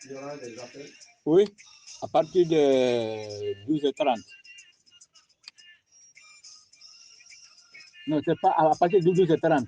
y aura des appels? Oui, à partir de 12h30. Non, c'est pas à partir de 12h30.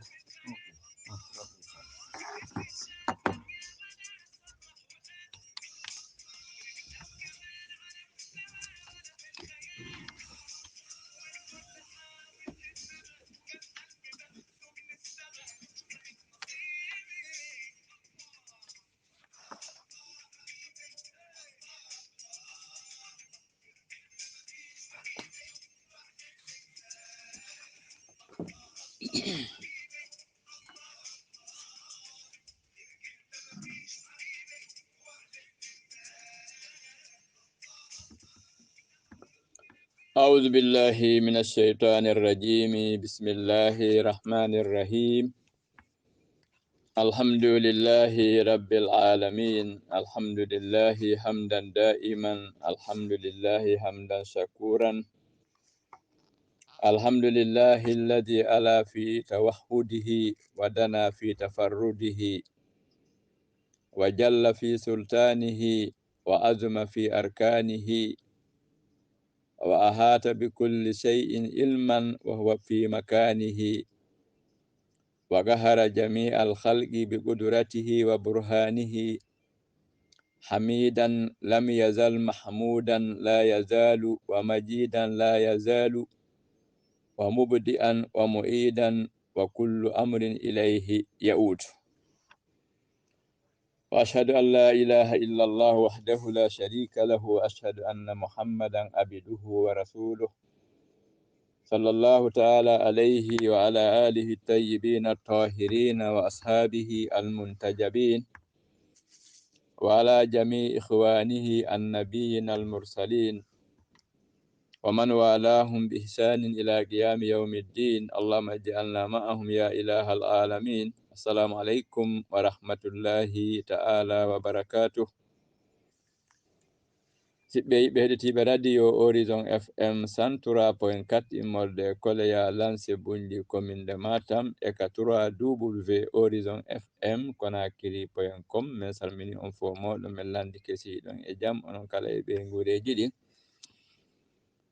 أعوذ بالله من الشيطان الرجيم بسم الله الرحمن الرحيم الحمد لله رب العالمين الحمد لله حمدا دائما الحمد لله حمدا شكورا الحمد لله الذي ألا في توحده ودنا في تفرده وجل في سلطانه وأزم في أركانه وأحاط بكل شيء علما وهو في مكانه وقهر جميع الخلق بقدرته وبرهانه حميدا لم يزل محمودا لا يزال ومجيدا لا يزال ومبدئا ومعيدا وكل أمر إليه يؤود وأشهد أن لا إله إلا الله وحده لا شريك له وأشهد أن محمدا عبده ورسوله صلى الله تعالى عليه وعلى آله الطيبين الطاهرين وأصحابه المنتجبين وعلى جميع إخوانه النبيين المرسلين ومن والاهم بإحسان إلى قيام يوم الدين اللهم اجعلنا معهم يا إله العالمين السلام عليكم ورحمة الله تعالى وبركاته Heɗitiɓe radio Horizon FM 103.4 immorde Koleya Lance Bundi commune de Matam e ka 3W Horizon FM Konakiri.com min salmini on fo moɗon min landi kesiɗon e jaam onon kala e ɓe gureji ɗin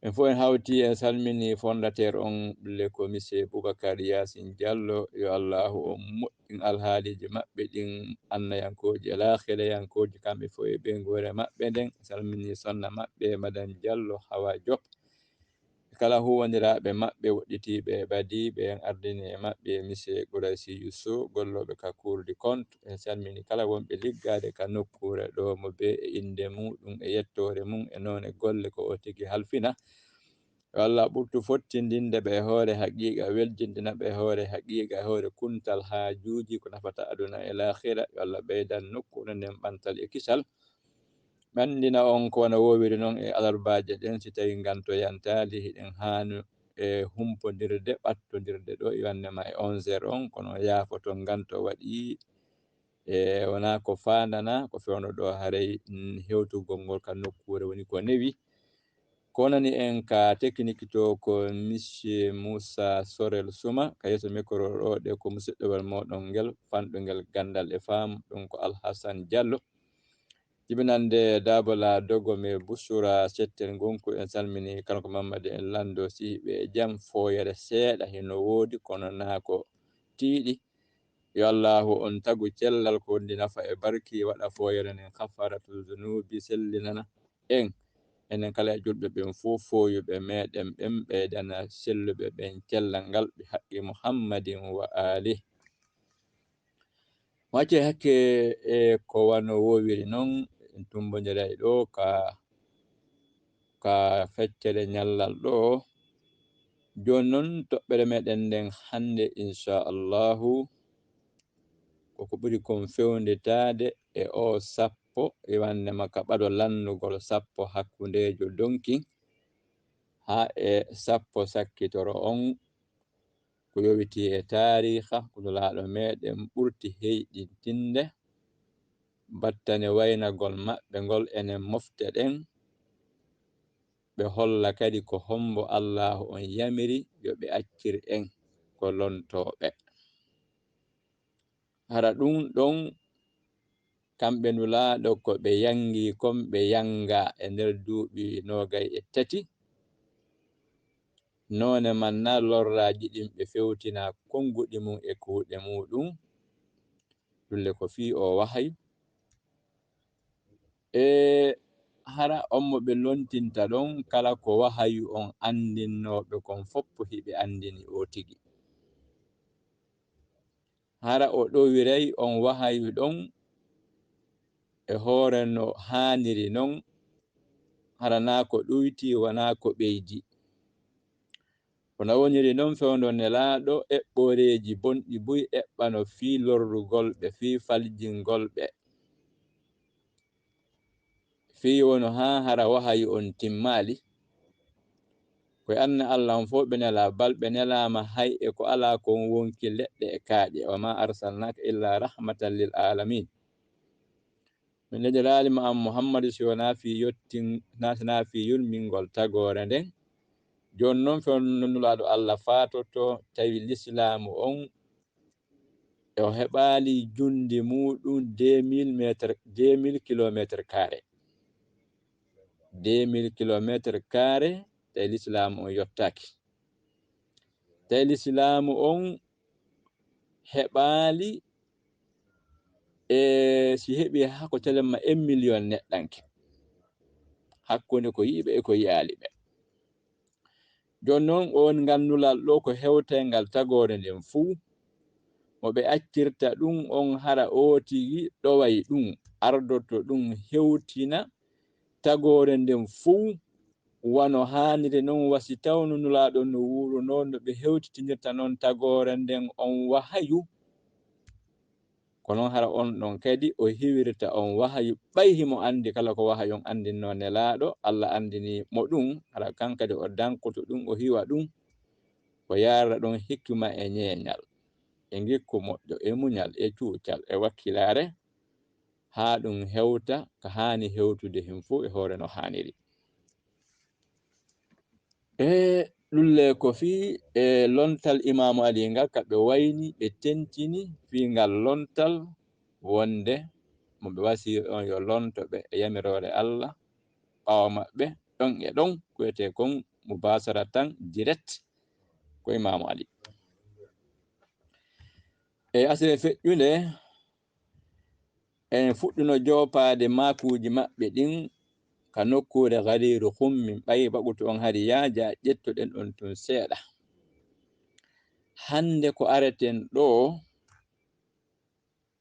en fo en hawti en salmini fondateur on le commissaire Boubacar Yasin Diallo yo Allahu o moƴƴin alhaaliji maɓɓe ɗin annayankoji e lahilayankoji kamɓe fo e ɓe gore maɓɓe nden salmini sonna maɓɓe madame Diallo Hawa Diop kala huwodiraɓe maɓɓe woɗɗitiɓe badiɓe en ardini e maɓɓe monsieur Gourayssi Youssou golloɓe ka Cour du compte en salmini kala wonɓe liggade ka nokkure ɗo mo be e inde muɗum e yettore mum e noone golle ko o tigi halfina yo Allah ɓurtu fottindinde ɓe hoore haqiqa weljindina ɓe hoore haqiqa e hoore kuntal haajuji ko nafata aduna e lahira yo Allah ɓeydan nokkure nden ɓantal e kisal ɓandina on ko wona wowiri noon e alarbaje ɗen si tawi gantoyantali hiɗen haanu e humpodirde ɓattodirde ɗo iwannema e 11h on kono yaafoto ganto waɗi e wona ko fandana ko fewno ɗo haaray hewtugol ngol ka nokkure woni ko newi konani en ka technique to ko monsieur Moussa Sorel Souma ka yeso micro ɗo de ko musidɗowel moɗon ngel fanɗugel gandal e faamu ɗum ko Alhassane Diallo jibinande dabola dogo me Boussura settel gonku en salmini kala ko Mamadou en lando si ɓe jam foyere seeɗa heno woodi kono na ko tiiɗi yo Allahu on tagu cellal ko wondi nafa e barki waɗa foyere nden kafaratul zunubi sellinana en enen kala e julɓe ɓen fof foyuɓe meɗen ɓen ɓeydana selluɓe ɓen cellal ngal ɓe haqqi Muhammadin wa ali wacce hakke e ko wano wowiri noon en tumbodiray ɗo ka feccere ñallal ɗo joni noon toɓɓere meɗen nden hande inchallahu koko ɓuri kon fewnitade e o sappo e wannema ka ɓaɗo lannugol sappo hakkundejo donki ha e sappo sakkitoro on ko yowiti e tariha kono laaɗo meɗen ɓurti heyɗitinde battane waynagol maɓɓe ngol enen mofte ɗen ɓe holla kadi ko hombo Allahu on yamiri yo ɓe accir en ko lontoɓe hara ɗum ɗon kamɓe nulaaɗo ko ɓe yangi komɓe yanga e nder duuɓi 23 none man na lorraji ɗin ɓe fewtina konguɗi mum e kuuɗe muɗum dulle ko fi o wahayu hara on mo ɓe lontinta ɗon kala ko wahayu on andinnoɓe kon foppo hiɓe andini o tigi hara o ɗowiray on wahayu ɗon e hoore no haniri non hara na ko ɗoyti wana ko ɓeydi kono woniri noon fewndo nelaɗo eɓɓoreji bonɗi buy eɓɓano fi lorrugol ɓe fi faljingol ɓe fi wono ha hara wahayu on timmali ko anna Allah on fo ɓe nela balɓe nelama hay e ko ala kon wonki leɗɗe e kaaƴe wa ma arsalnaka illa rahmatan lil alamin min leƴƴirali ma am Muhammadu si wona fi yottin nasana fi yurmingol tagore nden joni noon fewnunulaɗo Allah fatoto tawi l'islamu on e o heɓali jundi muɗum 2000 kilométre carré 2000 kilométre carré tawi l'islamu on yottaki tawi l'islamu on heɓali si heɓi hako telemma 1 million neɗɗanke hakkunde ko yiɓe e ko yiyali ɓe joni noon on ngannulal ɗo ko hewtengal tagore nden fuu mo ɓe accirta ɗum on hara o tigi ɗoway ɗum ardoto ɗum hewtina tagore nden fuu wano hanire noon wasi tawnunulaɗo no wuro noon no ɓe hewtitinirta noon tagore nden on wahayu kono hara on ɗon kadi o hiwirta on wahayu ɓayhimo andi kala ko wahayu on andinno nelaɗo Allah andini mo ɗum hara kankadi o dankoto ɗum o hiwa ɗum o yarra ɗon hikma e ñeñal e gikku moƴƴo e muñal e cuucal e wakkilare ha ɗum hewta ko hani hewtude hen fu e hoore no haniri ɗulle ko fi e lontal imamu Ali ngal kaɓe wayni ɓe tentini fi ngal lontal wonde mo ɓe wasi on yo lonto ɓe e yamirore Allah ɓawo maɓɓe ɗon e ɗon koyete kon mo basara tan direct ko imamu Ali e asire feƴƴude en fuɗɗuno jopade makuji maɓɓe ɗin ka nokkure Gadiru Hum min ɓayi baɓutu on hari yaaja ƴettoɗen on tun seeɗa hande ko areten ɗo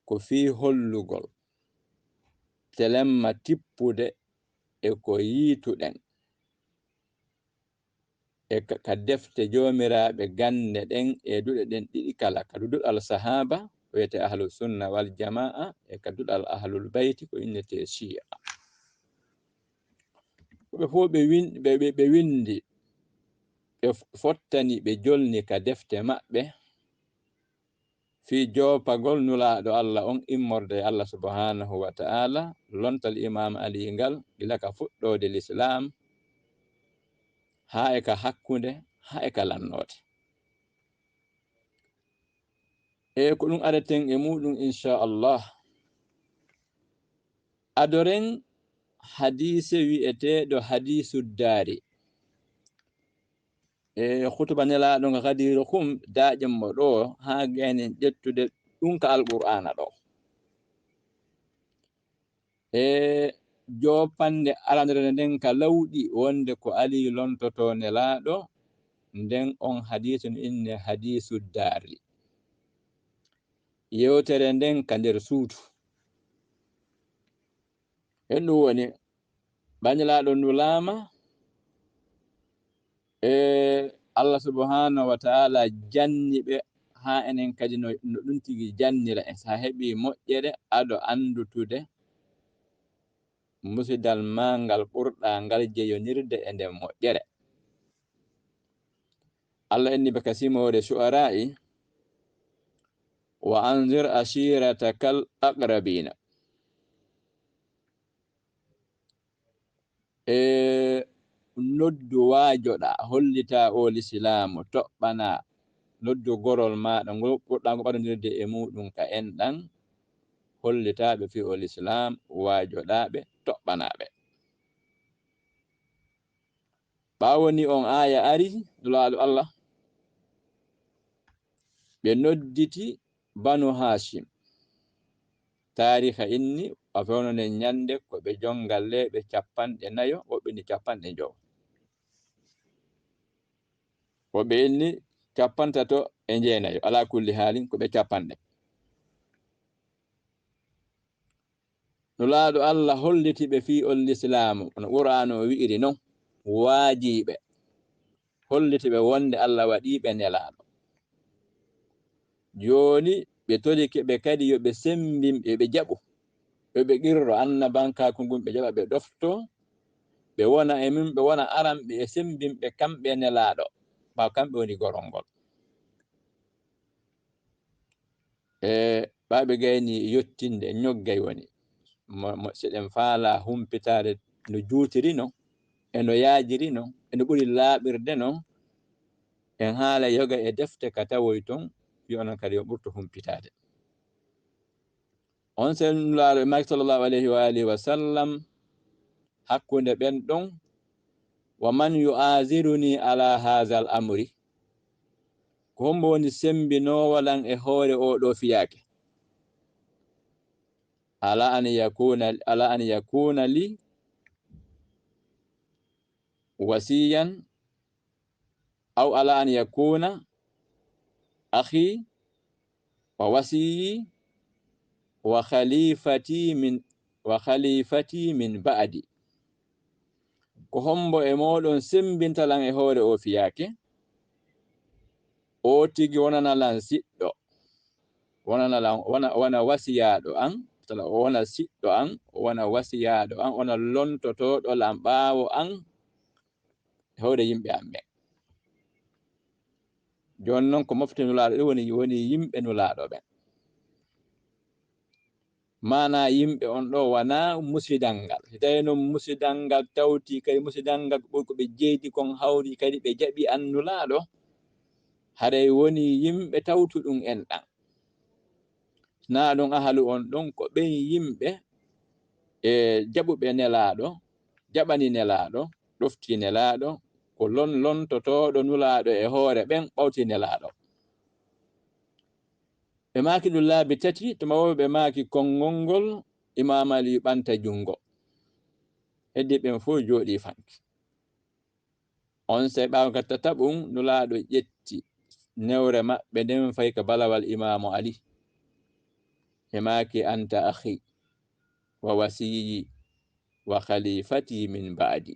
ko fi hollugol telemma tippude e ko yiituɗen e ka defte jomiraɓe gande ɗen e duɗe ɗen ɗiɗi kala ka duɗal sahaba wiyete ahlus sunna wal jamaa e ka duɗal ahlul bayti ko innete shi'a ɓe fo ɓe windi ɓe fottani ɓe jolni ka defte maɓɓe fi jopagol nulaɗo Allah on immorde Allah subhanahu wa ta'ala lontal imam Ali ngal gila ka fuɗɗode l'islam ha e ka hakkunde ha e ka lannode e ko ɗum areten e muɗum inchallah adoren hadise wi'eteɗo hadisu daari e hutuba nelaɗo nga Gadiru Hum daƴen mo ɗo ha genen ƴettude ɗum ka alqur'ana ɗo e jopande alandere nden ka lawɗi wonde ko Ali lontoto nelaɗo nden on hadisu no inne hadisu daari yewtere nden ka nder suudu hen ɗum woni baniraɗo nulama Allah subhanahu wa ta'ala janni ɓe ha enen kadi no ɗum tigi jannira en sa heɓi moƴƴere aɗo andutude musidal ma ngal ɓurɗa ngal jeyonirde e nden moƴƴere Allah inni be kasimore shu'ara'i wa anzir ashiratakal aqrabina noddu waajoɗa hollita o l'islamu toɓɓana noddu gorol maɗa ngol ɓurɗa ngo ɓaɗodirde e muɗum ka enɗan hollitaɓe fi ol islam wajoɗaɓe toɓɓanaɓe. ɓawoni on aya ari nulaɗo Allah ɓe nodditi banu hashim tariha inni a fewnone ñande ko ɓe jongalleɓe 40 woɓɓe ni 50 woɓɓe inni 39 ala kulli haalin ko ɓe 50. nulaɗo Allah hollitiɓe fi ol islamu no qur'an o wi'iri non waajiɓe hollitiɓe wonde Allah waɗiɓe nelaɗo. joni ɓe torike ɓe kadi yoɓe sembimɓe ɓe jaɓu yoɓe qirro annabankaku ngun ɓe jaɓa ɓe ɗofto ɓe wona e min ɓe wona aran ɓe sembimɓe kamɓe nelaɗo ɓaw kamɓe woni gorongol. ɓaɓe gayni yottinde ñoggay woni seɗen faala humpitade no juutiri non e no yaajiri non e no ɓuri laaɓirde non en haala yoga e defte ka tawoy ton fi onon kadi yo ɓurto humpitade. on senulaɗo maki sallllahu alayhi wa alihi wa sallam hakkunde ɓen ɗon wa man yu'aziruni ala hazal amri ko hombo woni sembinowalan e hoore oɗo fiyake ala an yakuna li wasiyan aw ala an yakuna akhi wa wasiyi wa khalifati min ba'di ko hombo e moɗon sembintalan e hoore o fiyake o tigi wonanalan siɗɗo wona wasiyaɗo an wona siɗɗo an wona wasiyaɗo an wona lontotoɗo lam ɓaawo an hoore yimɓe am ɓe. joni noon ko mofti nulaɗo ɗo woni yimɓe nulaɗo ɓen mana yimɓe on ɗo wana musidal ngal si tawi noon musidal ngal tawti kadi musidal ngal ko ɓe jeydi kon hawri kadi ɓe jaɓi an nulaɗo haray woni yimɓe tawtu ɗum en ɗan na ɗum ahalu on ɗon ko ɓen yimɓe e jaɓuɓe nelaɗo jaɓani nelaɗo ɗofti nelaɗo ko lontotoɗo nulaɗo e hoore ɓen ɓawti nelaɗo. ɓe maki ɗum laabi tati to mawoɓe ɓe maki konngol ngol Imam Ali ɓanta jungo heddi ɓen fof jooɗi fanki on se ɓawa ka tataɓum nulaɗo ƴetti newre maɓɓe nden fayi ka balawal Imamu Ali e maki anta akhi wa wasiyi wa khalifati min ba'di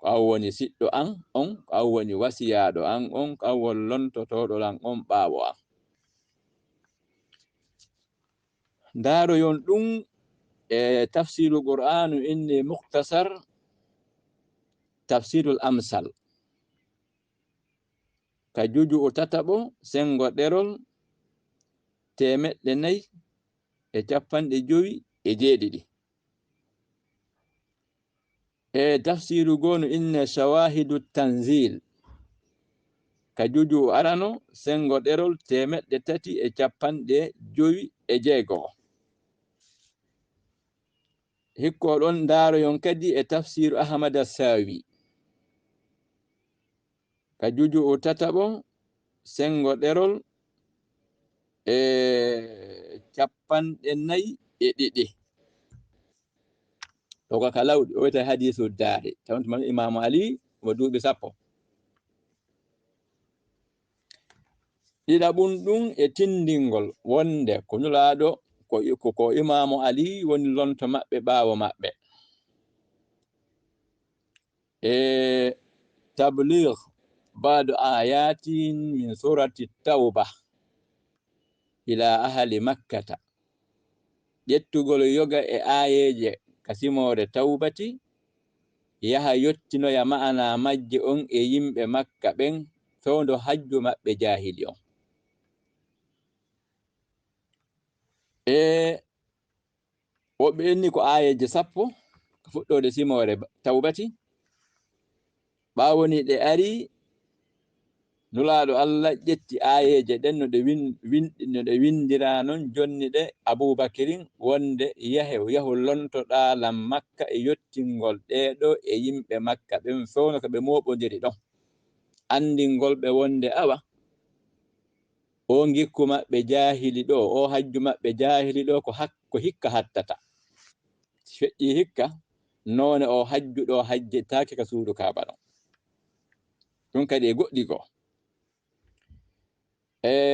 ko aw woni siɗɗo an on ko aw woni wasiyaɗo an on ko aw woni lontotoɗo an on ɓaawo an. ndaro yon ɗum e tafsiru qur'anu inni mukhtasar tafsirul amsal ka juju o tataɓo sengo ɗerol 457 e tafsiru gonu inna shawahidu tanzil ka juju o arano sengo ɗerol 356 hikko ɗon ndaro yon kadi e tafsiru Ahmad As-Sawi ka juju o tataɓo sengo ɗerol 42 to ko kalawɗi o wiyete hadisu daari tawntuma Imamu Ali mo duuɓi 10 ɗiɗaɓum ɗum e tindingol wonde ko nulaɗo ko Imamu Ali woni lonto maɓɓe ɓaawo maɓɓe e tabligh ba'du ayatin min surati tawba ila ahli makkata ƴettugol yoga e ayeje kasimore tawbati yaha yottinoya ma'ana majje on e yimɓe makka ɓen fewndo hajju maɓɓe jahili on e woɓɓe enni ko ayeje 10 ko fuɗɗode simore tawbati ɓawoni ɗe ari nulaaɗo Allah ƴetti aayeje ɗen no ɗe windira non jonni ɗe Aboubakirin wonde yahu lontoɗa Makka e yottingol ɗeɗo e yimɓe Makka ɓen fewno ko ɓe moɓodiri ɗon andingol ɓe wonde awa o gikku maɓɓe jahili ɗo o hajju maɓɓe jahili ɗo ko hikka hattata feƴƴi hikka none o hajju ɗo hajjetake ka suudu Kaaba ɗon ɗum kadi e goɗɗi go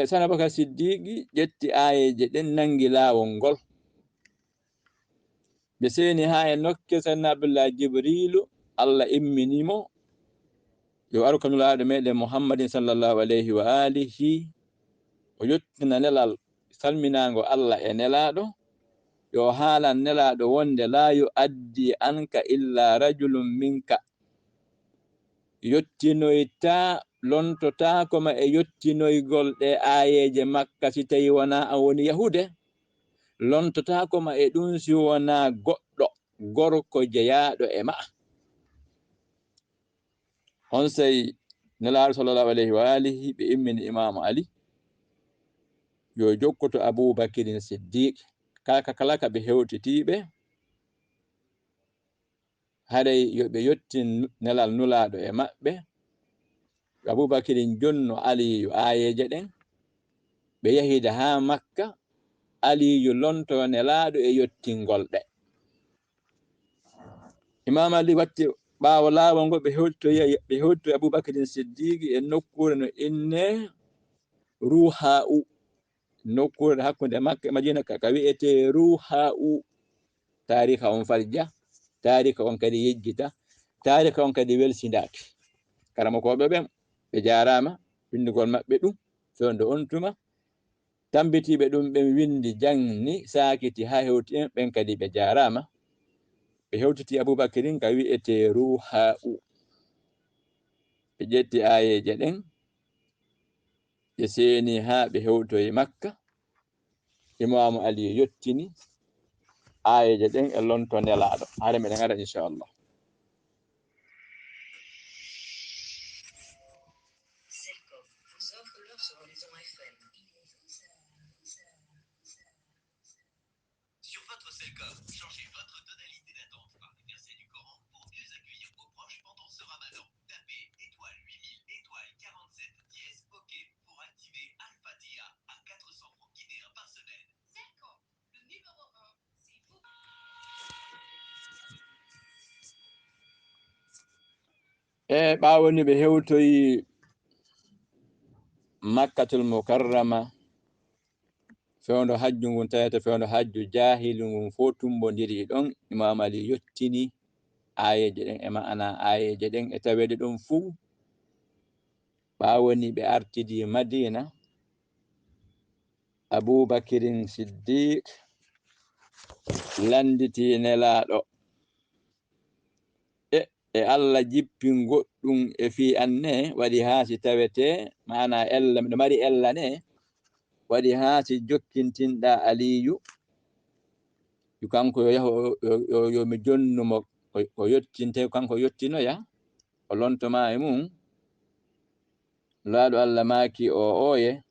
Sana Abubakar Siddiqi ƴetti ayeje ɗen nangi laawol ngol ɓe seni ha e nokke Sayyidina Abdullah Jibrilu Allah imminimo yo aru kanulaaɗo meɗen Muhammadin sallallahu alayhi wa alihi o yottina nelal salminago Allah e nelaɗo yo haalan nelaɗo wonde la yu'addi anka illa rajulun minka yottinoyta lontotako ma e yottinoygol ɗe ayeje Makka si tawi wona an woni yahude lontotako ma e ɗum si wona goɗɗo gorko jeyaɗo e ma on say nelaɗo sallallahu alayhi wa alihi ɓe immini Imamu Ali yo jokkoto Aboubakirin Siddiq kala ka ɓe hewtitiɓe haray yoɓe yotti nelal nulaɗo e maɓɓe Aboubakirin jonno Aliyu ayeje ɗen ɓe yahida ha Makka Aliyu lonto nelaɗo e yottingol ɗe Imam Ali watti ɓawo laawol ngol ɓe hewtito Aboubakirin Siddiq e nokkure no inne Ruha'u nokkure hakkunde Makka e Madina ka wi'ete Ruha'u tariha on farja tariha on kadi yejjita tariha on kadi welsindaki karamokoɓe ɓen ɓe jarama windugol maɓɓe ɗum fewndo on tuma tambitiɓe ɗum ɓen windi janni sakiti ha hewti en ɓen kadi ɓe jarama ɓe hewtiti Aboubakirin ka wi'ete Ruha'u ɓe ƴetti ayeje ɗen ɓe seni ha ɓe hewtoyi Makka Imamu Ali yottini ayeje ɗen e lonto nelaɗo hare meɗen ara inchallah Sur votre Selcom, changez votre tonalité d'attente par les versets du Coran pour mieux accueillir vos proches pendant ce ramadan. Tapez étoile 8000, étoile 47, dièse OK pour activer Al-Fatiha à 400 francs guinéens par semaine. Selcom, le numéro 1, c'est vous. ɓawoni ɓe hewtoyi Makkatul Mukarrama fewndo hajju ngun tawete fewndo hajju jahilu ngun fo tumbodiri ɗon Imam Ali yottini ayeje ɗen e ma'ana ayeje ɗen e tawede ɗon fuu ɓawoni ɓe artidi Madina Aboubakirin Siddiq landiti nelaɗo e Allah jippin goɗɗum e fi anne waɗi ha si tawete mana ella miɗo mari ella ne waɗi ha si jokkintinɗa Aliyu kanko yo yahu yo mi jonnumo ko yottinte kanko yottinoya o lontoma e mum laaɗo Allah maki o oye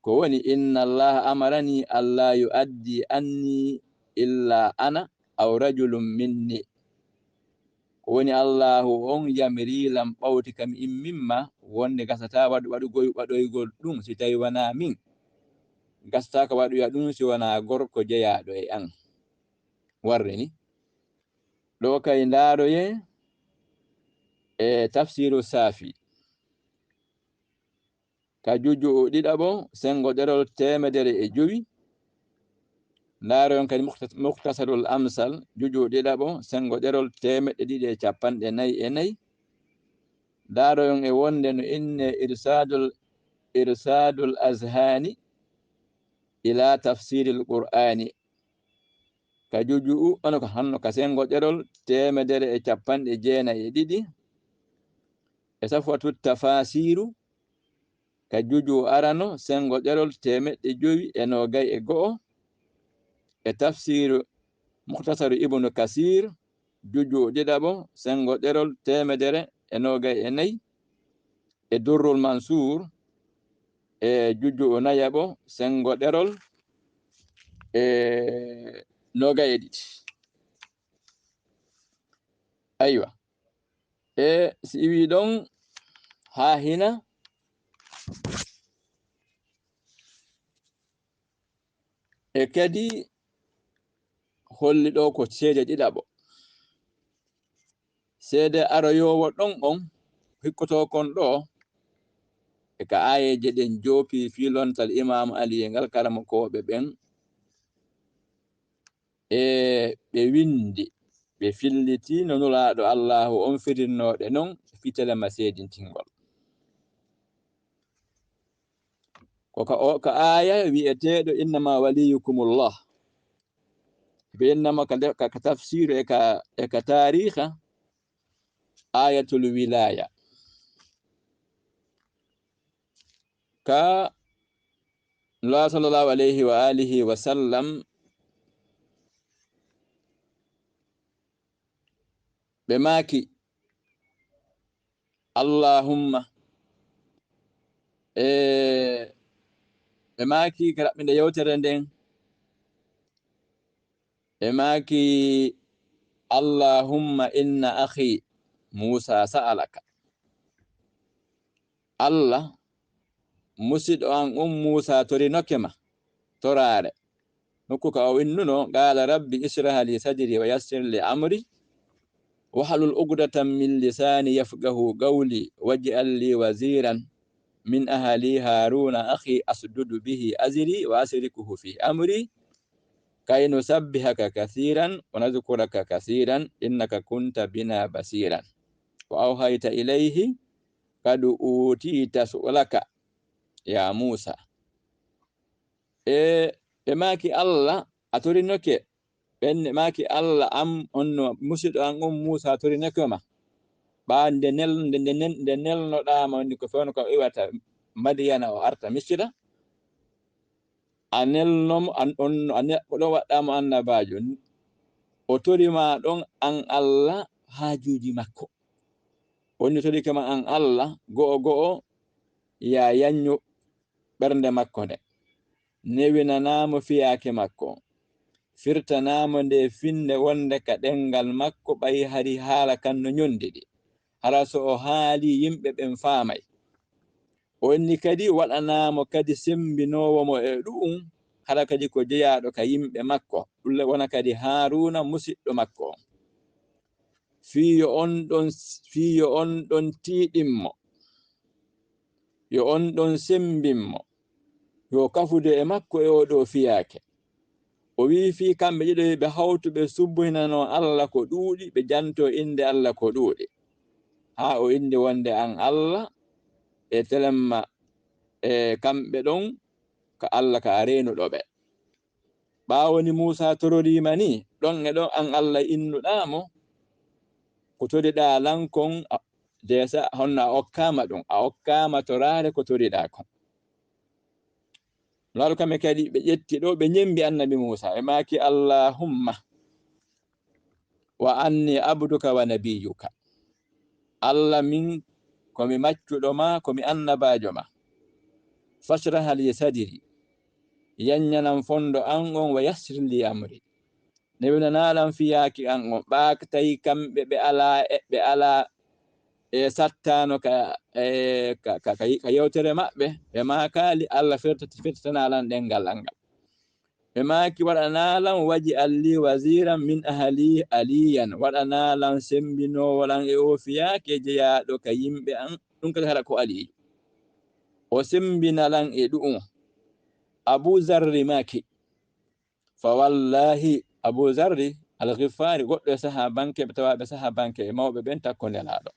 ko woni inna Allah amarani Allah yu'addi anni illa ana aw rajulun minni ko woni Allahu on yamirilam ɓawti kam immimma wonde gasata waɗoygol ɗum si tawi wona min gastaka waɗoya ɗum si wona gorko jeyaɗo e an warre ni ɗo kay ndaroye e tafsiru Safi ka juju ɗiɗaɓo sengo ɗerol 105 ndaroyon kadi Mukhtasarul Amsal juju ɗiɗaɓo sengo ɗerol 244 ndaroyon e wonde no inne irsadul azhani ila tafsiril qur'ani ka juju ono ko hanno ka sengo ɗerol 192 e safwatu tafasiru ka juju arano sengo ɗerol 521 e tafsiru Mukhtasaru Ibnu Kasir juju ɗiɗaɓo sengo ɗerol 124 e durrul mansur e jujju o nayabo sengo ɗerol e noga e ɗiɗi. Aywa e si iwi ɗon ha hina e kadi holli ɗo ko seede ɗiɗaɓo. Seede aroyowo ɗon on hikkoto kon ɗo e ka ayeje ɗen jopi filontal Imam Ali e ngal karamokoɓe ɓen e ɓe windi ɓe filliti no nulaɗo Allahu on firinnoɗe non fitele ma seedintingol. Ka aya wi'eteɗo innama waliyukumullah, ɓe innama ka tafsiru e ka tariha ayatul wilaya. Ka Allah sallallahu alayhi wa alihi wa sallam ɓe maki Allahumma ɓe maki ka raɓɓinde yewtere nden ɓe maki Allahumma inna akhi Musa sa'alaka. Allah musiɗo an Musa torinoke ma torare nokku ka o winnuno qala rabbi israh li sadri wa yassir li amri wahlul uqdatan min lisani yafqahu qawli waj'al li waziran min ahli haruna akhi asdudu bihi azri wa asrikuhu fi amri kay nusabbihaka kathiran wa nadhkuraka kathiran innaka kunta bina basiran wa awhayta ilayhi qad utita su'laka ya Musa. Ɓe maki Allah a torinoke ɓenne maki Allah am onno musiɗo an Musa torinoke ma ɓa nde nelnoɗama woni ko fewno ko iwata Madiyana o arta Misira a nelnomo ko ɗon waɗɗamo annabajo o torima ɗon an Allah hajuji makko woni torike ma an Allah go'o ya yanyu ɓernde makko nde newinanamo fiyake makko firtanamo nde finde wonde ka ɗengal makko ɓayi hari haala kan no nyondidi hara so o haali yimɓe ɓen faamay. O inni kadi waɗanamo kadi sembinowo mo e ɗum hara kadi ko jeyaɗo ka yimɓe makko ɗulle wona kadi Haruna musiɗɗo makko fiyo on ɗon tiiɗinmo yo on ɗon sembinmo yo kafude e makko e oɗo fiyake. O wi fi kamɓe ɗiɗo ɓe hawtu ɓe subbuhinano Allah ko ɗuuɗi ɓe janto inde Allah ko ɗuuɗi ha o indi wonde an Allah e telemma e kamɓe ɗon ka Allah ka arenuɗo ɓe. Ɓawoni Musa tororima ni ɗon e ɗon an Allah innuɗamo ko toriɗa lankon desa honno a okkama ɗum a okkama torare ko toriɗa kon. Laalo kamɓe kadi ɓe ƴetti ɗo ɓe ñembi annabi Musa e maki Allahumma wa anni abduka wa nabiyuka. Allah min komi maccuɗo ma komi annabajo ma fashrah li sadri yanyanan fondo an on wa yassir li amri newinanaɗan fiyaki an on ɓaktayi kamɓe ɓe ala e sattano ka yewtere maɓɓe ɓe makali Allah firtanalan ɗengal angal ɓe maki waɗanalan waji alli waziran min ahli aliyan waɗanalan sembinowolan e o fiyake jeyaɗo ka yimɓe an ɗum kadi hara ko aliyu o sembinalan e ɗum Abu Zarri maki fa wallahi Abu Zarri al-Ghifari goɗɗo e sahabanke ɓe tawaɓe sahabanke e mawɓe ɓen takko nelaɗo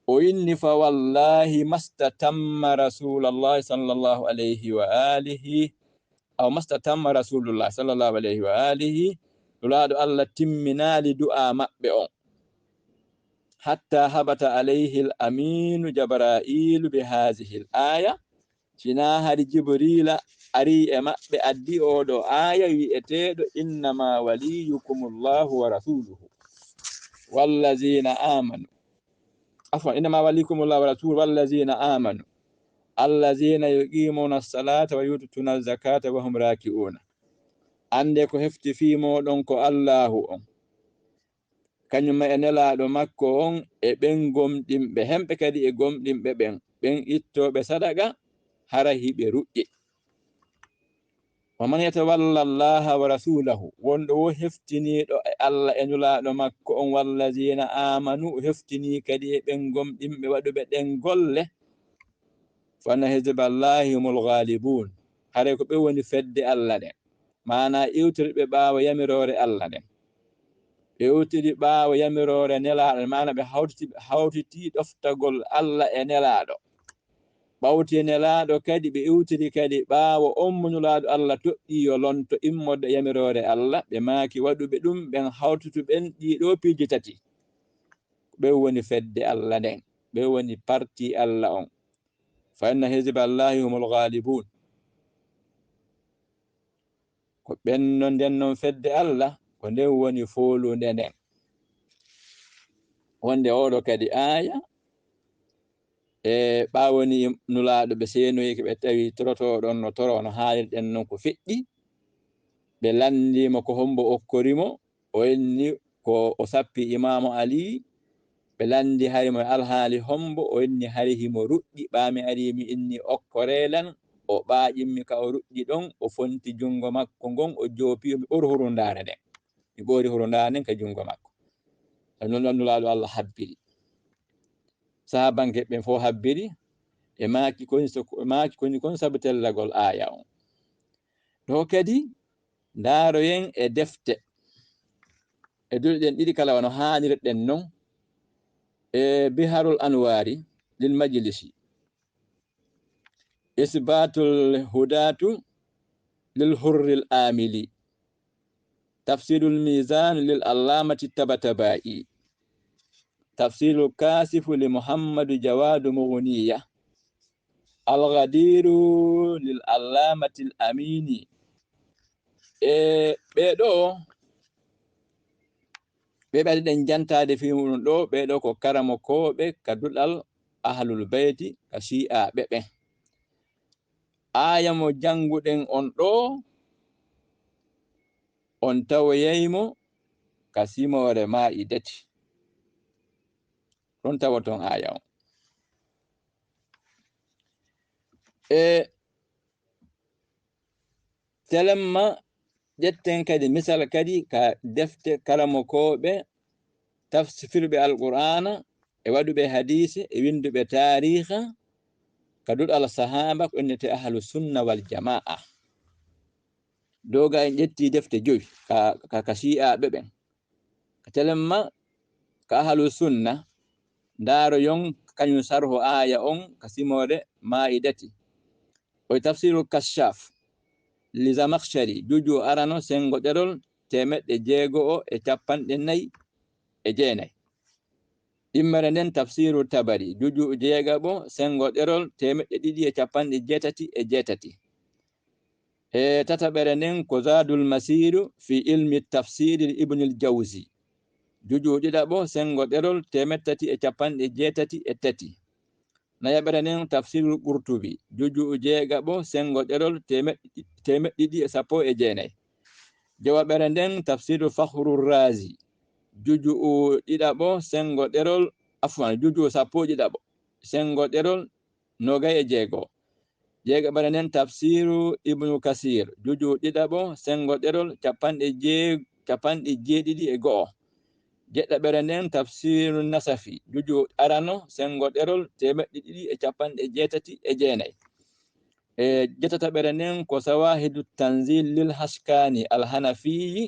o inni fa wallahi mastatamma Rasulullah sallallahu alayhi wa alihi aw mastatamma Rasulullah sallallahu alayhi wa alihi lulaɗo Allah timminali du'a maɓɓe on hatta habata alayhi al-aminu Jabrailu bi hadhihi al-aya sina hari Jibrila ari e maɓɓe addi oɗo aya wi'eteɗo innama waliyukumullahu wa rasuluhu wallazina amanu عفوا إنما وليكم الله ورسوله والذين آمنوا الذين يقيمون الصلاة ويؤتون الزكاة وهم راكعون ande ko hefti fi moɗon ko Allahu on kañum e nelaɗo makko on e ɓen gomɗinɓe hemɓe kadi e gomɗinɓe ɓen ittoɓe sadaqa hara hiɓe ruƴƴe wa man yatawalla allaha wa rasulahu wonɗo wo heftiniɗo e Allah e nulaɗo makko on wallazina amanu heftini kadi e ɓen gomɗinɓe waɗuɓe ɗen golle fa inna hizballahi humul ghalibun hare ko ɓe woni fedde Allah ɗen mana iwtiri ɓe ɓaawo yamirore Allah ɗen ɓe iwtiri ɓaawo yamirore nelaɗo mana ɓe hawtiti ɗoftagol Allah e nelaɗo ɓawti nelaɗo kadi ɓe iwtiri kadi ɓaawo on mo nulaɗo Allah toɗɗi yo lonto immode yamirore Allah ɓe maaki waɗuɓe ɗum ɓen hawtutu ɓen ɗiɗo piiji tati ɓe woni fedde Allah ɗen ɓe woni parti Allah on fa inna hizballahi humul ghalibun ko ɓenno nden noon fedde Allah ko nden woni foolunde nden wonde oɗo kadi aya e ɓawoni nulaɗo ɓe senoyiki ɓe tawi torotoɗon no toro no haalirɗen noon ko feƴƴi ɓe landimo ko hombo okkorimo o inni ko o sappi imamu Ali ɓe landi harimo alhaali hombo o inni hari himo ruɗɗi ɓaami arimi inni okkorelan o ɓaƴimmi ka o ruɗɗi ɗon o fonti jungo makko ngon o joopi mi ɓori hurundare nden mi ɓori hurundare nden ka jungo makko non nulaɗo Allah habbiri sahabanke ɓen fo habbiri e maaki koni kon sabu tellagol aya on ɗo kadi ndaroyen e defte e dulɗen ɗiɗi kala wano haanirɗen non e biharul anwari lil majlisi isbatul hudatu lil hurril amili tafsirul mizan lil allamati tabatabai tafsirul kasifu li muhammadu jawadu mughniya alghadiru lil allamati al amini e ɓeɗo ɓe ɓadi ɗen jantade fi muɗum ɗo ɓeɗo ko karamo koɓe ka duɗal ahlul bayti ka shi'a ɓeɓe aya mo janguɗen on ɗo on tawoyaymo ka simore ma'idati ɗon tawaton aya on e telemma ƴetten kadi misal kadi ka defte karamo koɓe tafsirɓe alqur'ana e waɗuɓe hadise e winduɓe tariha ka duɗal sahaba ko innete ahlu sunna wal jama'a doga en ƴetti defte joyi ka shi'a ɓeɓen telemma ka ahlu sunna ndaro yon kañum sarho aya on ka simore ma'idati o tafsirul kashaf li zamakhshari juju arano sengo ɗerol 649 immere nden tafsiru tabari juju jeegabo sengo ɗerol 288 e tataɓere nden ko zadul masiru fi ilmi tafsiri ibnul jawzi juju ɗiɗaɓo sengo ɗerol 383 nayaɓere nden tafsirul qurtubi juju jeegabo sengo ɗerol 219 jawaɓere nden tafsirul fakhrur razi juju ɗiɗaɓo sengo ɗerol afwan juju 11 sengo ɗerol 26 jeegaɓere nden tafsiru ibnu kasir juju ɗiɗaɓo sengo ɗerol 71 jeɗɗaɓere nden tafsiru nasafi juju arano sengo ɗerol 289 e jetataɓere nden ko sawahidu tanzil lil haskani alhanafiyi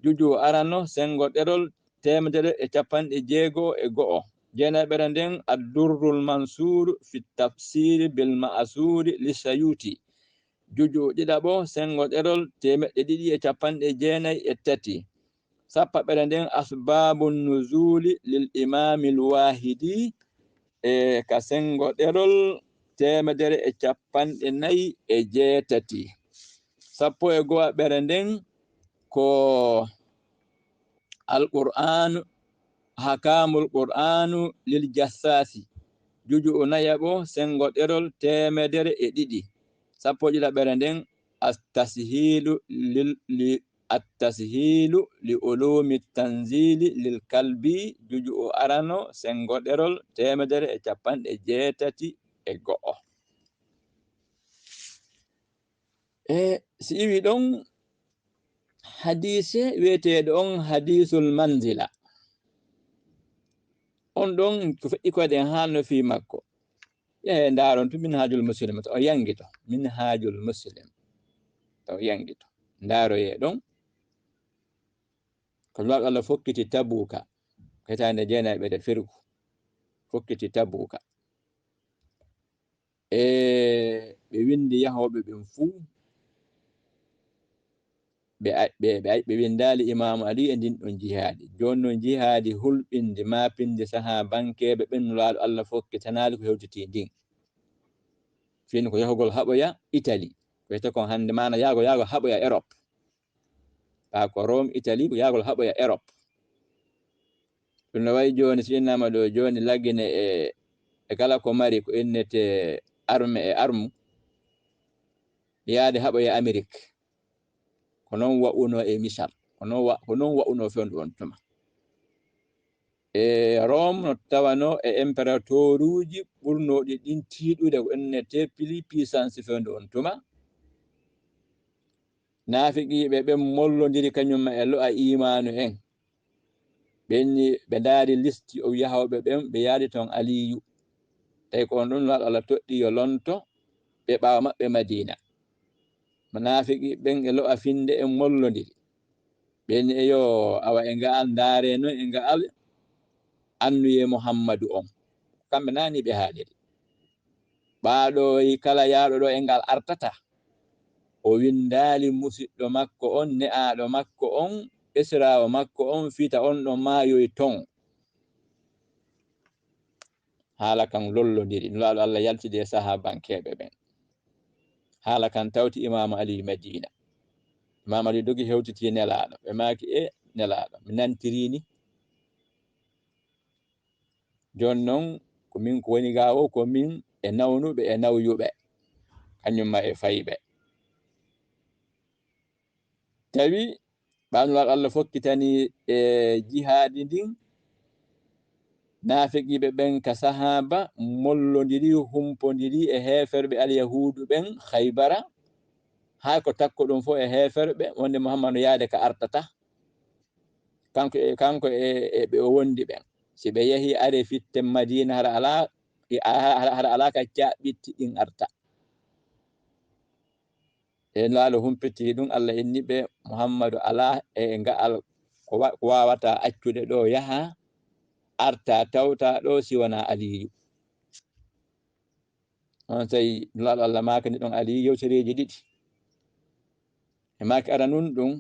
juju arano sengo ɗerol 161 jenaɓere nden addurrul mansur fi tafsiri bil ma'asuri li sayuti juju ɗiɗaɓo sengo ɗerol 293 sappaɓere nden asbabun nuzuli lil imamil wahidi e ka sengo ɗerol 148 sappo e go'aɓere nden ko alqur'an ahkamul qur'anu lil jassasi juju o nayabo sengo derol temedere e didi sappo ɗiɗaɓere nden التسهيل لعلوم التنزيل للكلبي juju o arano sengo derol temedere e capanɗe jeetati e go'o si iwi ɗon hadise wiyeteɗo on hadisul manzila on ɗon ko feƴƴi koyɗen haalno fi makko yehe ndaron to minhajul muslim to o yangito minhajul muslim to yangito ndaroye ɗon ko lawol Allah fokkiti tabuka hetande 9 firgu fokkiti tabuka ɓe windi yahoɓe ɓen fuu ɓe windali imamu ali e ndin ɗon jihadi joni noon jihadi hulɓinde mapinde sahabankeɓe ɓen laaɗo Allah fokkitanali ko hewtiti ndin fini ko yahugol haɓoya Italie ko wiyete kon hande mana yago haɓoya Europe ɓa ko Rome Italie ko yagol haɓoya Europe ɗum no wayi joni so innama ɗo joni laggine e kala ko mari ko innete arme e armu yaade haɓoya Amérique ko noon wa'uno e misal ko noon wa'uno fewndo on tuma e Rome no tawano e impérateur uji ɓurnoɗi ɗin tiiɗude ko innete puissance fewndo on tuma naafiqiɓe ɓen mollodiri kañum e lo'a imanu en ɓenni ɓe daari listi o yahoɓe ɓen ɓe yaadi toon Aliyu tawi ko on ɗum laaɗo Allah toɗɗi yo lonto ɓe ɓaawa maɓɓe Madina naafiqi ɓen e lo'a finde en mollodiri ɓenni e yo awa e nga'al ndaare noon e nga'al annuye Muhammadu on kamɓe nani ɓe haaliri ɓaaɗo kala yaaɗo ɗo e ngal artata o windali musidɗo makko on ne'aɗo makko on ɓesirawo makko on fita on ɗon maayoy ton haala kan lollodiri laaɗo Allah yaltide e sahabankeɓe ɓen haala kan tawti imamu Ali Madina imamu Ali dogi hewtiti nelaɗo ɓe maki nelaɗo mi nantirini joni noon ko min ko woni ga o ko min e nawnuɓe e nawyuɓe kañumma e fayiɓe tawi ɓanulal Allah fokkitani e jihadi ndin naafiqiɓe ɓen ka sahaba mollodiri humpodiri e heferɓe alyahudu ɓen Haybara ha ko takko ɗum fo e heferɓe wonde Muhammadu yaade ka artata kanko e ɓe o wondi ɓen si ɓe yehi are fitten Madina hara ala ka caɓɓitti ɗin arta e laalo humpitiri ɗum Allah inni ɓe Muhammadu ala e nga'al ko wawata accude ɗo yaha arta tawta ɗo siwana Aliyu on tawi laalo Allah makani ɗon Aliyu yewtereji ɗiɗi e maki ara nun ɗum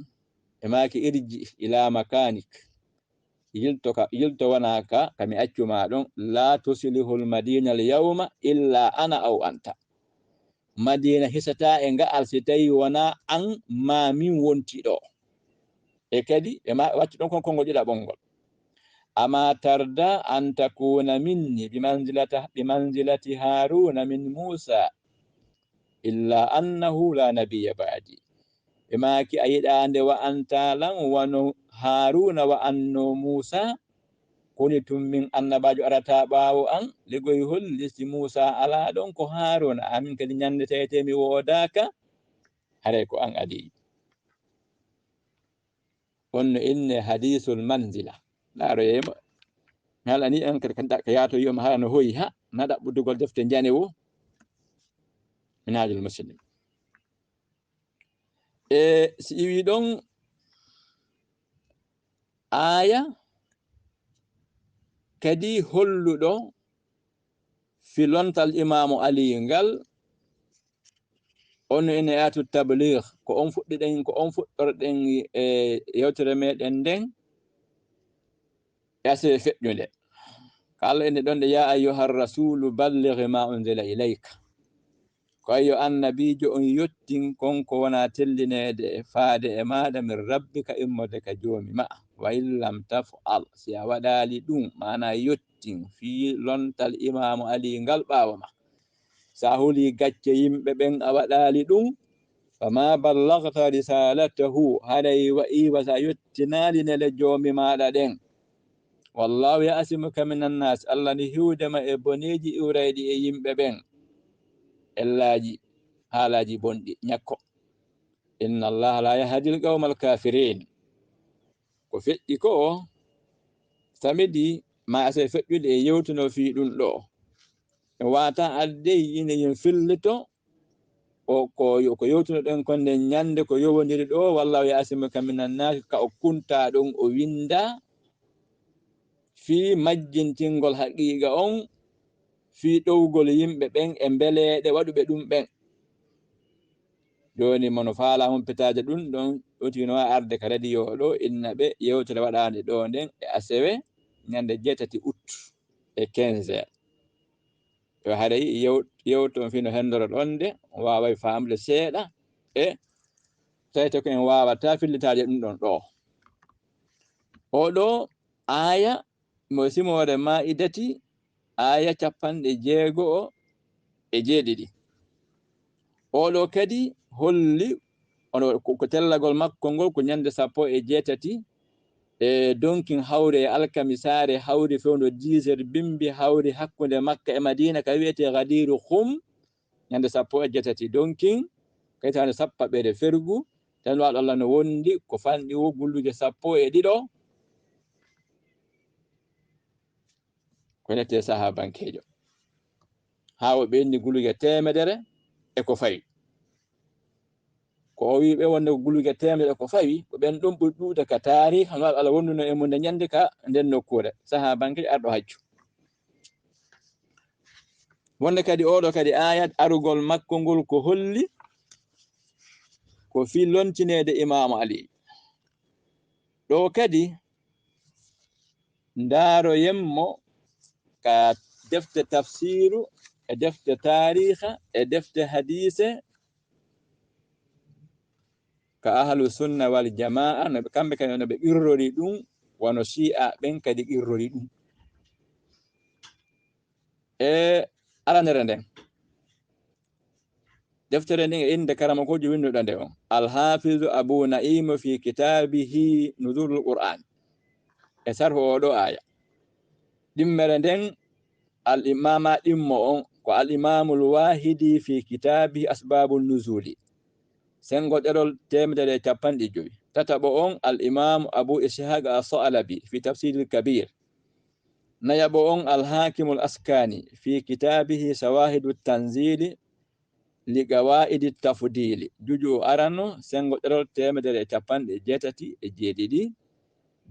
e maki irji ila makanik yilto wonaka kami accuma ɗon la tuslihul madina al yawma illa ana aw anta Madina hisata e nga'al si tawi wona an ma min wonti ɗo e kadi e ma wacci ɗon kon konngol ɗiɗa ɓongol ama tarda an takuna minni bimanzilati haruna min Musa illa annahu la nabiyya ba'di e maki a yiɗande wa antalan wano Haruna wa anno Musa koni tum min annabajo arata ɓawo an ligoy holli si Musa ala ɗon ko Haruna amin kadi ñande tawete mi wodaka haray ko an adi onno inne hadisul manzila laaro yema hala ni an kadi ka yaato yoma hala no hoyi ha na ɗaɓɓudugol defte jane wo minhajul muslim si iwi ɗon aya kadi holluɗo filontal imamu Ali ngal on ene yatu tabligh ko on fuɗɗorɗen e yewtere meɗen nden yase feƴƴude kala ene ɗon de ya ayyuhar rasulu balligh ma unzila ilayka ko ayyo annabijo on yottin konko wona tellinede e faade e maɗa min rabbika immode ka joomi ma wa in lam taf'al si a waɗali ɗum mana yottin fi lontal imamu ali ngal ɓawa ma sa huli gacce yimɓe ɓen a waɗali ɗum fama ballagta risalatahu haɗay wa'iwa sa yottinali nele joomi maɗa ɗen wallahu ya'simuka minan nas allah ni hiwdema e boneji iwrayɗi e yimɓe ɓen ellaji haalaji bonɗi ñakko inna allaha la yahdi al-qawma al-kafirin ko feƴƴi ko samedi ma ase feƴƴude e yewtuno fi ɗum ɗo e wata adde yine yen fillito o ko yewtuno ɗen konde ñande ko yowodiri ɗo wallahu ya'simuka minan nas ka o kunta ɗon o winda fi majjintingol haqiqa on fi ɗowgol yimɓe ɓen e mbeleɗe waɗuɓe ɗum ɓen joni mono faala humpitaje ɗum ɗon ɗotino arde ka radio ɗo inna ɓe yewtere waɗande ɗo nden e asewe ñande 7 août e 15h yo haɗay yewton fino hendoro ɗon nde waway famde seeɗa e tawte ko en wawata fillitaje ɗum ɗon ɗo oɗo aya mo simore ma'idati aya 67 oɗo kadi holli ono ko tellagol makko ngol ko ñande 18 e donkin hawre e alkamisare hawri fewndo 10h bimbi hawri hakkunde makka e madina ka wiyete gadiru khum ñande 18 donkin kaytande 10 fergu tan waɗo Allah no wondi ko fanɗi wo gulluge 12 ko nette sahabankejo ha o ɓenni guluge 100 e ko fawi ko o wiɓe wonde guluge 100 ko fawi ko ɓen ɗum ɓuri ɗuuɗe ka taarih han waɗo Allah wonduno e munde ñande ka nden nokkure sahabankejo arɗo haccu wonde kadi oɗo kadi ayat arugol makko ngol ko holli ko fi lontinede imamu ali ɗo kadi ndaro yemmo ka defte tafsiru e defte tariha e defte hadise ka ahlu sunna wal jamaa no kamɓe kadi no ɓe qirrori ɗum wono shi'a ɓen kadi qirrori ɗum e aranere nden deftere nden e inde karama kojo winduɗo nde on alhafizu abu naim fi kitabihi nuzulul qur'an e sarho oɗo aya ɗimmere nden al imama ɗimmo on ko al imamul wahidi fi kitabihi asbabun nuzuli sengo ɗerol 150 tataɓo on al imam abu ishaq as-sa'labi fi tafsiril kabir nayaɓo on al hakimul askani fi kitabihi shawahidu tanzili li qawaidi tafdili juju arano sengo ɗerol 187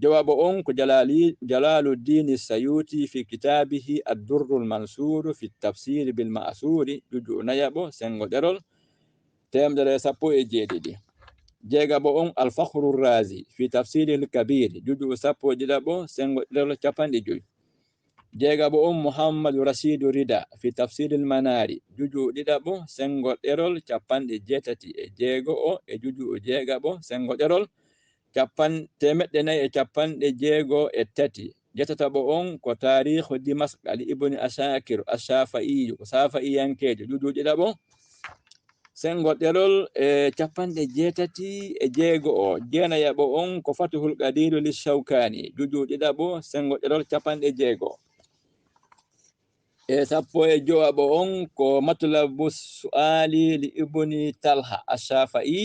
jawabu on ko jalaluddin sayuti fi kitabihi ad-durrul mansur fi tafsir bil ma'sur juju nayabo sengo ɗerol 117 jegabo on al-fakhrur razi fi tafsiril kabir juju 17 sengo ɗerol 50 jegabo on muhammad rashid rida fi tafsiril manari juju ɗiɗabo sengo ɗerol 87 e juju jegabo sengo ɗerol 453 jetataɓo on ko tarihu dimask ali ibn asakir ash-shafi'i ko safa'iyankejo juju ɗiɗabo sengo ɗerol 86 jenayaɓo on ko fatuhul qadiru li shawkani juju ɗiɗabo sengo ɗerol 60 e 15 on ko matlabu su'ali li ibn talha ash-shafi'i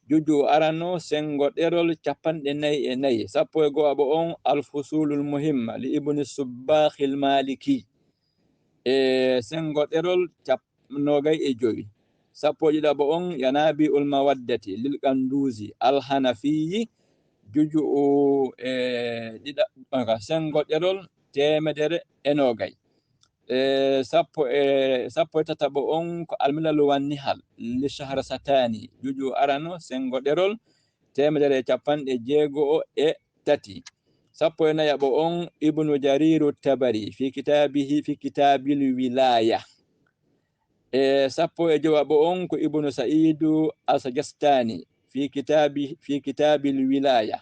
juju arano sengo ɗerol 44 15 on al-fusulul muhimma li ibn subbah al-maliki e sengo ɗerol 25 17 on yanabi ul mawaddati lil qanduzi al-hanafi juju sengo ɗerol 120 sappo tataɓo on ko almilal wannihal li shahra satani juju arano sengo ɗerol 163 sappo e nayaɓo on ibnu jariru tabari fi kitabil wilaya e sappo e jowaɓo on ko ibnu saidu al-sajastani fi kitabil wilaya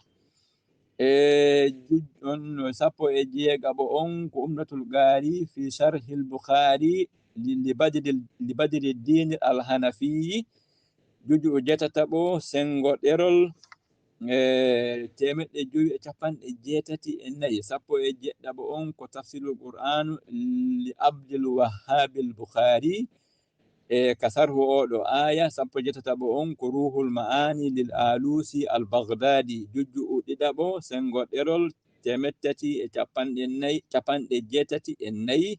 on sappo e jeegabo on ko umdatul gari fi sharhi al-bukhari li badri din al-hanafi juju jetataɓo sengo ɗerol temeɗɗe joyi e capanɗe jeetati e nayi sappo e jeɗɗaɓo on ko tafsirul qur'anu li abdul wahhab al-bukhari kasarhu oɗo aya sappo jetataɓo on ko ruhul ma'ani lil alusi al-baghdadi jujju ɗiɗaɓo sengo ɗerol temettati e capanɗe jeetati e nayi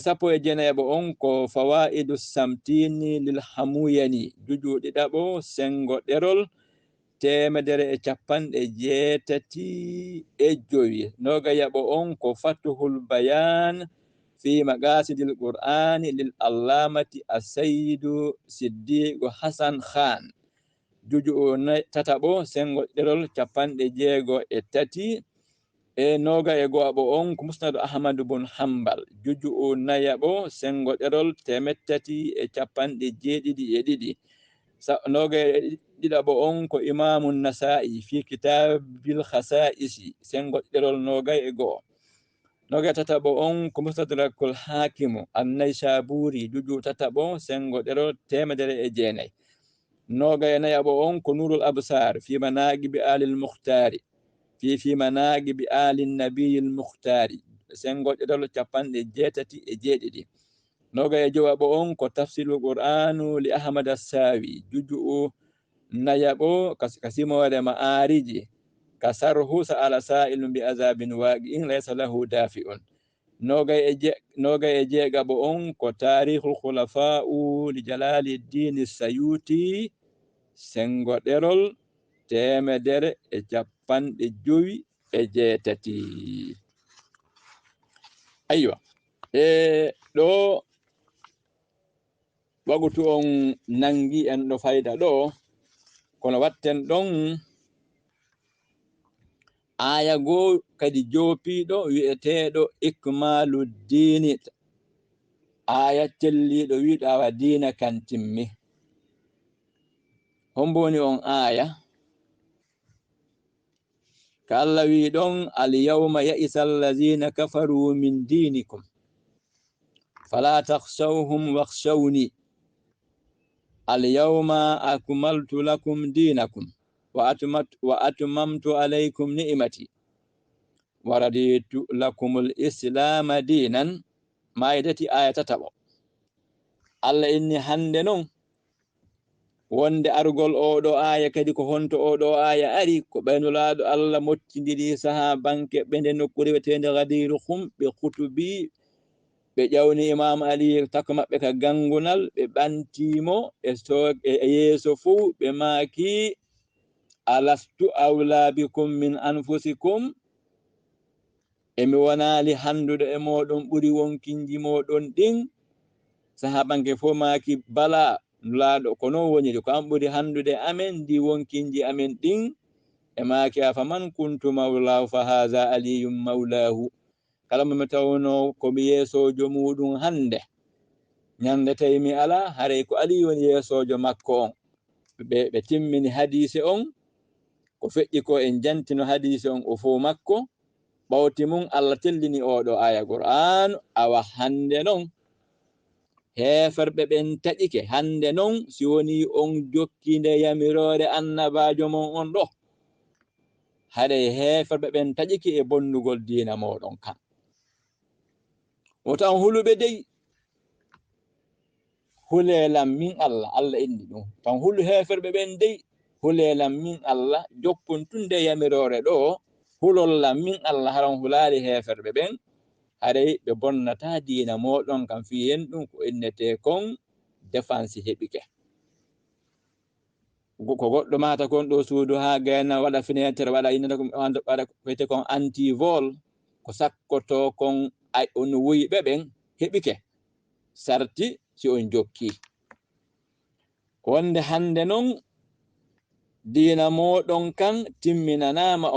sappo e jeenayaɓo on ko fawaidu samtini lil hamuyani jujju ɗiɗaɓo sengo ɗerol temedere e capanɗe jeetati e joyi nogayaɓo on ko fatuhul bayan في مقاصد القرآن للعلامة السيد صديق حسن خان جوجو تتابو سنغو ديرول capanɗe jeego e tati e noga e go'abo on ko musnad ahmad bun hanbal juju nayaɓo sengo ɗerol temettati e capanɗe jeeɗiɗi e ɗiɗi noga e ɗiɗaɓo on ko imamu nasa'i fi kitabil khasa'isi sengo ɗerol noga e go'o noga tataɓo on ko mustadrakul hakimu an-naysaburi juju tataɓo sengo ɗerol temedere e jeenayi noga e nayaɓo on ko nurul absar fi manaqibi alil mukhtari fi manaqibi alin nabiyil mukhtari sengo ɗerol capanɗe jeetati e jeeɗiɗi noga e jowaɓo on ko tafsirul qur'anu li ahmad as-sawi juju nayaɓo kasimore ma'ariji kasarhu sa'ala sa'ilun bi azabin waqi'in laysa lahu dafi'un noga e jeegaɓo on ko tarihul khulafa'u li jalaliddin sayuti sengo ɗerol temedere e capanɗe joyi e jeetati aywa ɗo wagutu on nangi en ɗo fayda ɗo kono watten ɗon aya goo kadi jopiɗo wi'eteɗo ikmaluddini aya telliɗo wiɗawa dina kan timmi homboni on aya ka Allah wi ɗon al yawma ya'isa allazina kafaru min dinikum fala takhshawhum wakhshawni al yawma akmaltu lakum dinakum wa atmamtu alaykum ni'mati wa raditu lakumul islama dinan maidati aya tataɓo Allah inni hande non wonde argol oɗo aya kadi ko honto oɗo aya ari ko ɓeynulaɗo Allah mottidiri sahabanke ɓe nde nokkure wetende Ghadir-Khum ɓe kutubi ɓe ƴawni imam Ali takko maɓɓe ka gangunal ɓe ɓantimo e yeeso fuu ɓe maaki alastu awla bikum min anfusikum emi wonali handude e moɗon ɓuri wonkinji moɗon ɗin sahabanke fo maaki bala nulaɗo ko non woniri ko an ɓuri handude amen ndi wonkinji amen ɗin e maaki afaman kuntu mawlahu fa haza aliyum mawlahu kala mo mi tawno komi yeesojo muɗum hande ñande tawi mi ala haray ko Ali woni yeesojo makko on ɓe timmini hadise on ko feƴƴi ko en jantino hadise on o fo makko ɓawti mum Allah tellini oɗo aya Qur'an awa hande non heferɓe ɓen taƴike hande non si woni on jokkinde yamirore annabajo mon on ɗo haɗay heferɓe ɓen taƴike e bonnugol diina moɗon kan o tan huluɓe dey hulelam min Allah inni ɗum tan hulu heferɓe ɓen dey hulelam min Allah jokkon tunde yamirore ɗo hulollam min Allah haran hulari heferɓe ɓen haray ɓe bonnata diina moɗon kam fiyen ɗum ko innete kon défense heɓike ko goɗɗo mata kon ɗo suudu ha gayna waɗa fenêtre waɗa innata waɗa fete kon anti vol ko sakkoto kon on wuyɓe ɓen heɓike sarti si on jokki wonde hande non diina moɗon kan timminanama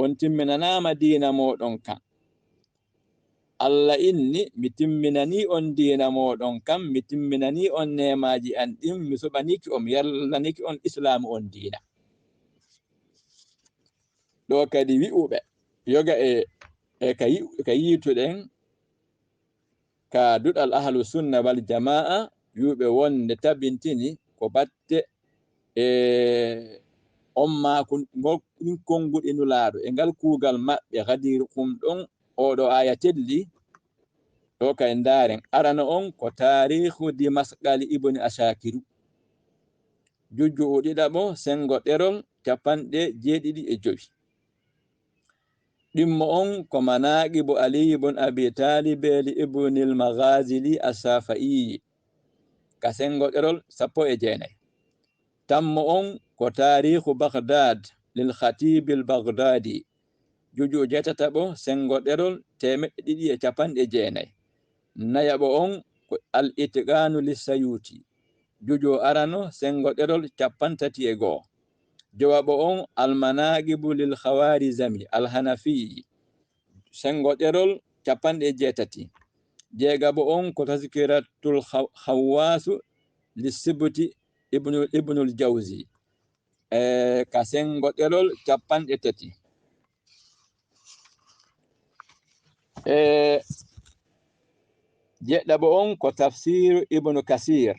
on timminanama diina moɗon kan Allah inni mi timminani on diina moɗon kam mi timminani on nemaji an ɗin mi soɓaniki on mi yallaniki on islamu on diina ɗo kadi wi'uɓe yoga ka yiituɗen ka duɗal ahlu sunna wal jama'a wi'uɓe wonde tabintini ko batte on ma konguɗi nulaɗo e ngal kuugal maɓɓe hadir kum ɗon oɗo aya telli ɗo kay ndaren arana on ko tarihu dimasqali ibn ashakiru jujju o ɗiɗaɓo sengo ɗerol 75. ɗimmo on ko manaqibu ali ibn abi talib li ibnil maghazili as-safa'i ka sengo ɗerol 19. tammo on ko tarihu baghdad lil khatib al baghdadi jujju jetataɓo sengo ɗerol 290. nayaɓo on ko al itqanu lissayuti jujju arano sengo ɗerol 31. jawaɓo on al manaqibu lil khawarizami al hanafi sengo ɗerol 80. jeegabo on ko tazkiratul khawasu lissibti ibnul jawzi ka sengo ɗerol 30. jeɗɗaɓo on ko tafsir ibnu kasir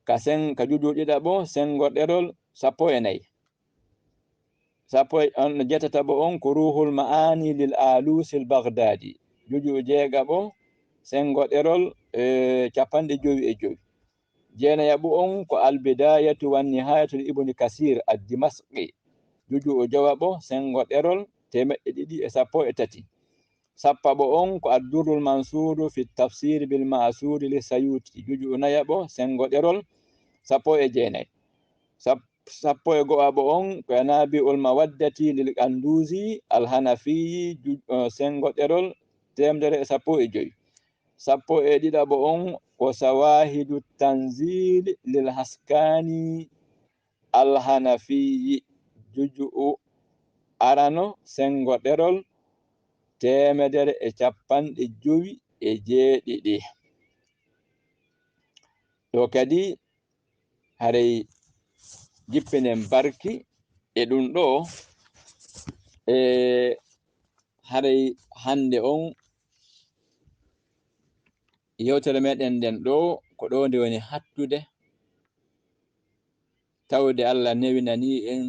ka jujju ɗiɗaɓo sengo ɗerol 14. on jetataɓo on ko ruhul ma'ani lil alusil baghdadi jujju jeegaɓo sengo ɗerol 55. jeenayaɓo on ko albidayatu wan nihayatu ibnu kasir ad-dimasqi jujju o jawaɓo sengo ɗerol 213. sappaɓo on ko addurrul mansuru fi tafsir bil ma'suri li sayuti jujju nayaɓo sengo ɗerol 19. sappo e go'aɓo on ko nabi'ul mawaddati lil anduzi al hanafi sengo ɗerol 115. sappo e ɗiɗaɓo on ko sawahidu tanzil lil haskani al hanafi jujju arano sengo ɗerol 157. ɗo kadi haray jippinen barki e ɗum ɗo haray hande on yewtere meɗen nden ɗo ko ɗo nde woni hattude tawde Allah newinani en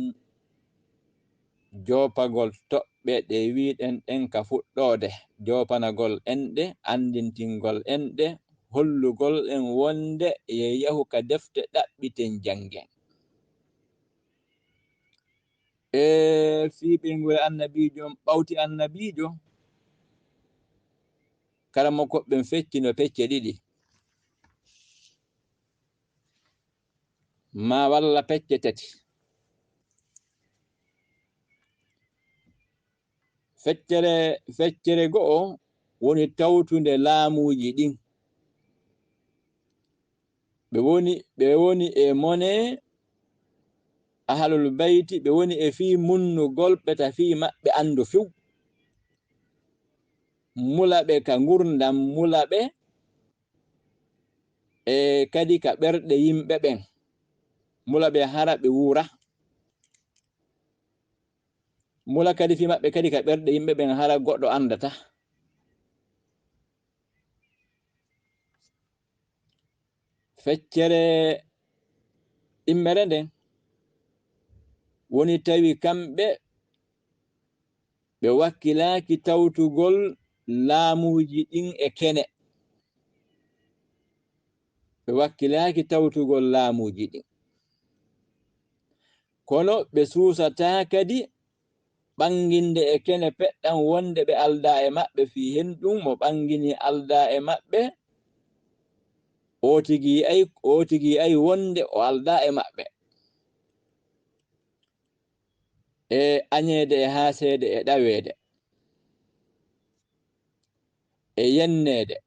jopagol toɓɓe ɗe wiɗen ɗen ka fuɗɗode jopanagol enɗe andintingol enɗe hollugol en wonde ye yahu ka defte ɗaɓɓiten jangen fiɓingol annabijo ɓawti annabijo karamo koɓɓen feccino pecce ɗiɗi ma walla pecce tati. feccere go'o woni tawtunde laamuji ɗin ɓe woni e mone ahlul bayti ɓe woni e fi munnugol ɓe tafi maɓɓe andu few mulaɓe ka gurdam mulaɓe e kadi ka ɓerɗe yimɓe ɓen mulaɓe hara ɓe wura mula kadi fi maɓɓe kadi ka ɓerɗe yimɓe ɓen hara goɗɗo andata feccere immere nden woni tawi kamɓe ɓe wakkilaki tawtugol laamuji ɗin e kene ɓe wakkilaki tawtugol laamuji ɗin kono ɓe susata kadi ɓanginde e kene peɗɗan wonde ɓe alda e maɓɓe fi henɗum mo ɓangini alda e maɓɓe o tigi ay wonde o alda e maɓɓe e añede e hasede e ɗawede e yennede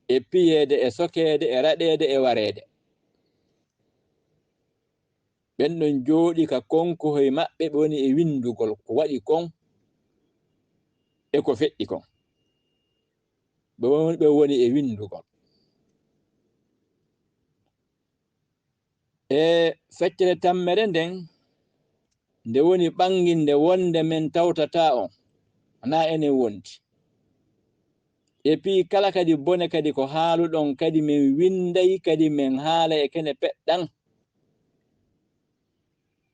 e piyede e sokede e raɗede e warede ɓen ɗon jooɗi ka konkohoye maɓɓe ɓe woni e windugol ko waɗi kon e ko feƴƴi kon ɓe woni e windugol e feccere tammere nden nde woni ɓanginde wonde men tawtata on na enen wondi. E puis kala kadi bone kadi ko haaluɗon kadi min winday kadi min haala e kene peɗɗan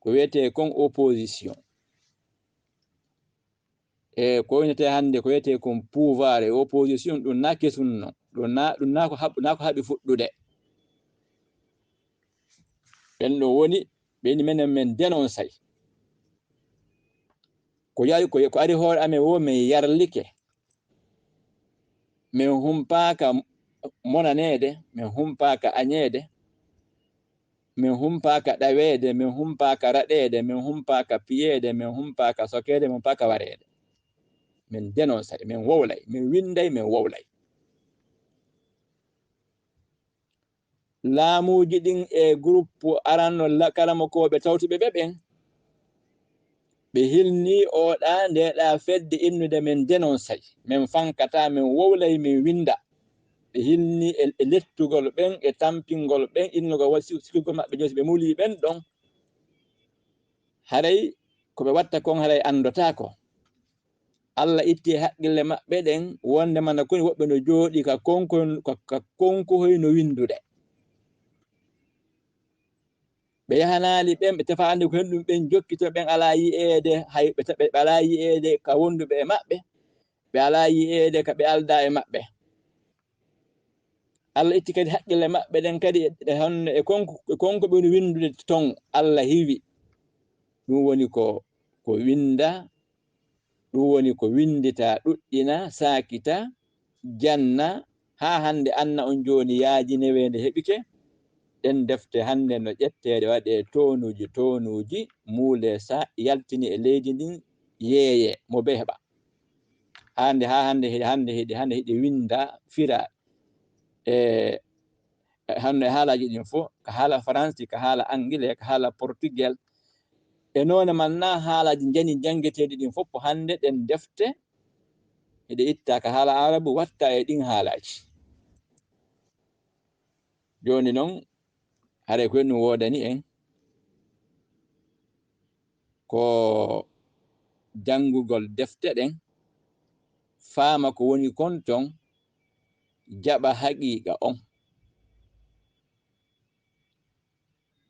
ko wiyete kon opposition e ko wonete hande ko wiyete kon pouvoir e opposition ɗum na kesum non ɗum na ko haɓi fuɗɗude. ɓen ɗo woni ɓeni menen men dénoncé ko yawi ko ari hoore amen wo min yarlike min humpaka monanede, min humpaka añede, min humpaka ɗawede, min humpaka raɗede, min humpaka piyede, min humpaka sokede, min humpaka warede. Min dénoncé, min wowlay, min winday, min wowlay. Laamuji ɗin e groupe aranno kalamo koɓe tawtuɓe ɓe ɓen ɓe hilni oɗa ndeɗa fedde innude min dénoncé, min fankata, min wowlay, min winda. ɓe hilni e lettugol ɓen e tampingol ɓen innugol wa sikugol maɓɓe josi ɓe muli ɓen ɗon haray koɓe watta kon haray andotako. Allah itti haqqille maɓɓe ɗen wonde mana koni woɓɓe no jooɗi ka konkohoy no windude. ɓe yahanali ɓen ɓe tefa ande ko henɗum ɓen jokkito ɓen ala yi'ede hay ɓe ala yi'ede ka wonduɓe e maɓɓe, ɓe ala yi'ede ka ɓe alda e maɓɓe. Allah itti kadi haqqille maɓɓe ɗen kadi honno e konko ɓe windude ton Allah hiwi ɗum woni ko winda, ɗum woni ko windita ɗuɗɗina sakita janna ha hande anna on joni yaajinewende heɓike. ɗen defte hande no ƴettede waɗe tonuji muule sa yaltini e leydi ndin yeeye mo be heɓa hande heɗi winda fira hande haalaji ɗin fo ka haala français, ka haala anglais, ka haala portugel e none man na haalaji jangeteɗi ɗin fof hande ɗen defte heɗe itta ka haala arabu watta e ɗin haalaji. Joni noon haray ko ɗum wodani en ko jangugol defte ɗen faama ko woni kon ton jaɓa haqiqa on,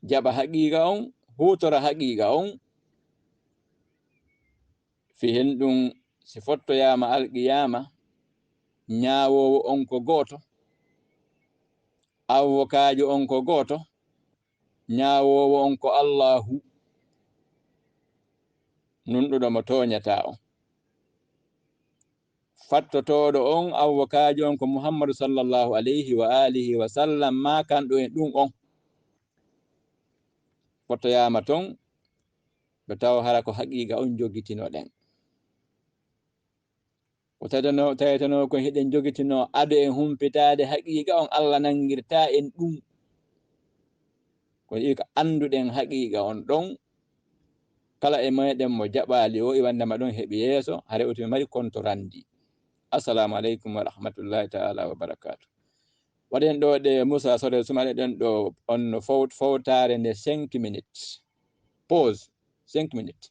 jaɓa haqiqa on, hutora haqiqa on fi hen ɗum si fottoyama alqiyama ñawowo on ko goto, avocajo on ko goto, ñawowo on ko Allahu, nunɗuɗo mo toñata on. Fattotoɗo on avocajo on ko Muhammadu sallallahu alayhi wa alihi wa sallam ma kanɗo en ɗum on. Fottoyama ton ɓe tawa hara ko haqiqa on jogitino ɗen. Ko tawetano ko heɗen jogitino ado en humpitade haqiqa on Allah nangirta en ɗum ko ika anduɗen haqiqa on ɗon kala e meɗen mo jaɓali o iwandema ɗon heɓi yeeso hare o mari kontorandi. Assalamu alaikum wa rahmatullahi ta'ala wa barakatuh. Waɗen ɗo ɗe Musa Sore sumane ɗen ɗo on fawtare nde 5 minutes. Pause 5 minutes.